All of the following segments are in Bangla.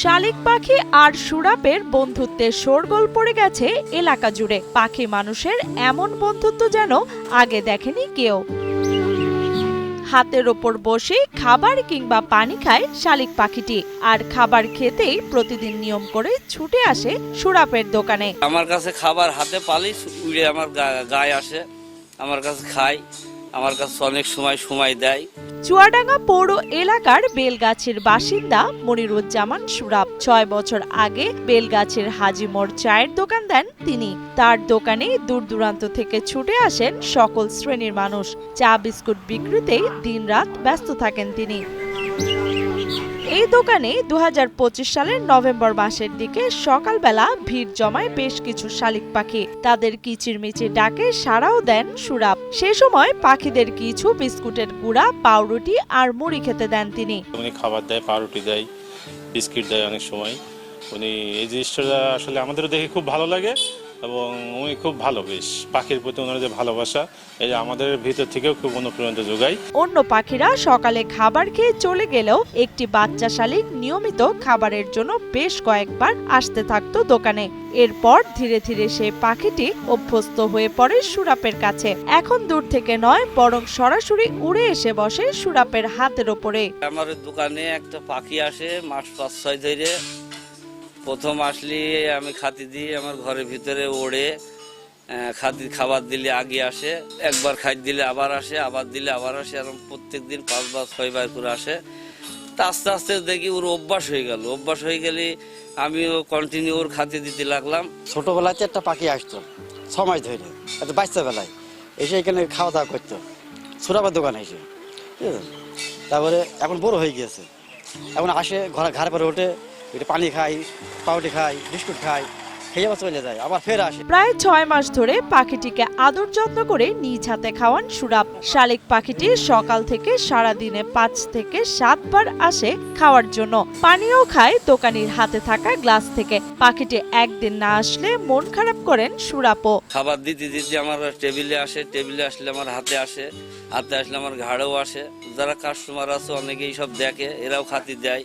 শালিক পাখি আর সুরাপের বন্ধুত্বের শোরগোল পড়ে গেছে এলাকা জুড়ে। পাখি মানুষের এমন বন্ধুত্ব যেন আগে দেখেনি কেউ। হাতের ওপর বসে খাবার কিংবা পানি খায় শালিক পাখিটি, আর খাবার খেতেই প্রতিদিন নিয়ম করে ছুটে আসে সুরাপের দোকানে। আমার কাছে খাবার হাতে পালি উড়ে আমার গায়ে আসে, আমার কাছে খায়, আমার কাছে অনেক সময় দেয়। চুয়াডাঙ্গা পৌর এলাকার বেলগাছির বাসিন্দা মনিরুজ্জামান সুরাপ ৬ বছর আগে বেলগাছির হাজি মোড় চায়ের দোকান দেন তিনি। তার দোকানে দূর দূরান্ত থেকে ছুটে আসেন সকল শ্রেণীর মানুষ। চা বিস্কুট বিক্রিতেই দিনরাত ব্যস্ত থাকেন তিনি। এই দোকানে ২০২৫ সালের নভেম্বর মাসের দিকে সকালবেলা ভিড় জমায় বেশ কিছু শালিক পাখি। তাদের কিচিরমিচির ডাকে সাড়াও দেন সুরাপ। সে সময় পাখিদের কিছু বিস্কুটের গুঁড়া, পাউরুটি আর মুড়ি খেতে দেন তিনি। উনি খাবার দেয়, পাউরুটি দেয়, বিস্কিট দেয় অনেক সময়। উনি এই জিনিসটা আসলে আমাদেরও দেখে খুব ভালো লাগে এবং উনি খুব ভালো, বেশ পাখির প্রতি ওনার যে ভালোবাসা, এই যে আমাদের ভিতর থেকেও খুব অনুপ্রেরণা যোগায়। অন্য পাখিরা সকালে খাবার খেয়ে চলে গেলেও একটি বাচ্চা শালিক নিয়মিত খাবারের জন্য বেশ কয়েকবার আসতে থাকতো দোকানে। এরপর ধীরে ধীরে সেই পাখিটি অভ্যস্ত হয়ে পড়ে সুরাপের কাছে। এখন দূর থেকে নয়, বরং সরাসরি উড়ে এসে বসে সুরাপের হাতের ওপরে। আমার দোকানে একটা পাখি আসে মাস ৫-৬ ধরে। প্রথম আসলে আমি খাতি দিই, আমার ঘরের ভিতরে ওড়ে, খাবার দিলে আগে আসে, একবার খাই দিলে আবার আসে, আবার দিলে আবার আসে, এরকম প্রত্যেকদিন ৫ বার ৬ বার করে আসে। তা আস্তে আস্তে দেখি ওর অভ্যাস হয়ে গেল। অভ্যাস হয়ে গেলে আমিও কন্টিনিউ ওর খাতি দিতে লাগলাম। ছোটবেলাতে একটা পাখি আসতো ৬ মাস ধরে, এত বাচ্চাবেলায় এসে এখানে খাওয়া দাওয়া করতো সুরাপের দোকানে এসে। তারপরে এখন বড় হয়ে গিয়েছে, এখন আসে ঘরে পরে ওঠে, এটা পানি খাই, পাউরুটি খাই, বিস্কুট খাই, খেয়ে আবার চলে যায়, আবার ফের আসে। প্রায় ৬ মাস ধরে পাখিটিকে আদর যত্ন করে নিজ হাতে খাওয়ান সুরাপ। শালিক পাখিটি সকাল থেকে সারাদিনে ৫ থেকে ৭ বার আসে খাওয়ার জন্য। পানিও খায় দোকানির হাতে থাকা গ্লাস থেকে। পাখিটি একদিন না আসলে মন খারাপ করেন সুরাপও। খাবার দিতে দিতে আমার টেবিলে আসে, টেবিলে আসলে আমার হাতে আসে, হাতে আসলে আমার ঘাড়েও আসে। যারা কাস্টমার আছে অনেকেই সব দেখে, এরাও খাতি দেয়,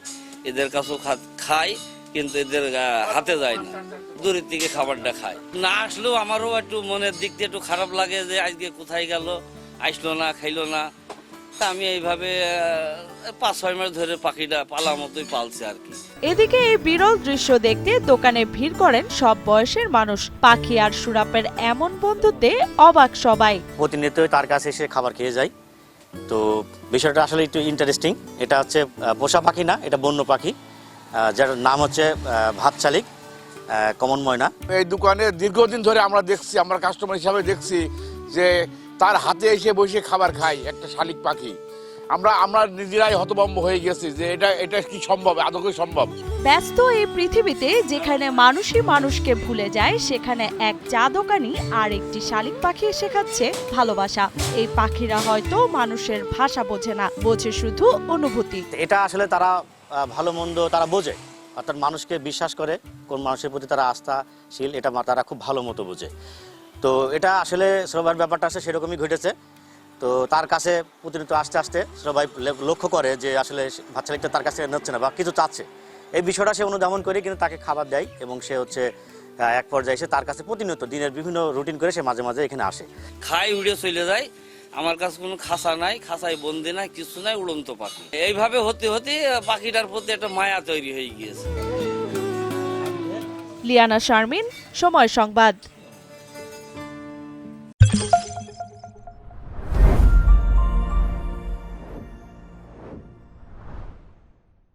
এদের কাছেও খায়, কিন্তু এদের হাতে যায় না, দূরের থেকে খাবারটা খায়। না আসলেও আমারও একটু মনের দিক দিয়ে একটু খারাপ লাগে যে আজকে কোথায় গেল, আসলো না, খাইলো না। তা আমি এইভাবে ৫-৬ মাস ধরে পাখিটা পালা মতোই পালছে আর কি। এদিকে এই বিরল দৃশ্য দেখতে দোকানে ভিড় করেন সব বয়সের মানুষ। পাখি আর সুরাপের এমন বন্ধুত্বে অবাক সবাই। প্রতিনিয়তই তার কাছে এসে খাবার খেয়ে যায়। তো বিষয়টা আসলে একটু ইন্টারেস্টিং। এটা হচ্ছে পোষা পাখি না, এটা বন্য পাখি, যার নাম হচ্ছে ভাত শালিক, কমন ময়না। এই দোকানে দীর্ঘদিন ধরে আমরা দেখছি, আমরা কাস্টমার হিসাবে দেখছি যে তার হাতে এসে বসে খাবার খায় একটা শালিক পাখি। আমরা নিজেরাই হতভম্ব হয়ে গেছি যে এটা কি সম্ভব, আদৌ কি সম্ভব। ব্যস্ত এই পৃথিবীতে যেখানে মানুষই মানুষকে ভুলে যায়, সেখানে এক চা দোকানি আর একটি শালিক পাখি শেখাচ্ছে ভালোবাসা। এই পাখিরা হয়তো মানুষের ভাষা বোঝে না, বোঝে শুধু অনুভূতি। এটা আসলে তারা ভালো মন্দ তারা বোঝে, অর্থাৎ মানুষকে বিশ্বাস করে, কোন মানুষের প্রতি তারা আস্থাশীল, এটা তারা খুব ভালো মতো বোঝে। তো এটা আসলে সবার ব্যাপারটা আছে সেরকমই ঘটেছে। তো তার কাছে প্রতিনিয়ত আস্তে আস্তে সবাই লক্ষ্য করে যে আসলে ভাত শালিকটা তার কাছে নিচ্ছে না বা কিছু চাচ্ছে। এই বিষয়টা সে অনুধাবন করে কিন্তু তাকে খাবার দেয় এবং সে হচ্ছে এক পর্যায়ে এসে তার কাছে প্রতিনিয়ত দিনের বিভিন্ন রুটিন করে সে মাঝে মাঝে এখানে আসে, খাই উড়ে চলে যায়। আমার কাছে কোনো খাঁচা নাই, খাঁচায় বন্দি নাই, কিছু নাই, উড়ন্ত পাখি। এইভাবে হতে হতে পাখিটার প্রতি একটা মায়া তৈরি হয়ে গিয়েছে। লিয়ানা শারমিন, সময় সংবাদ।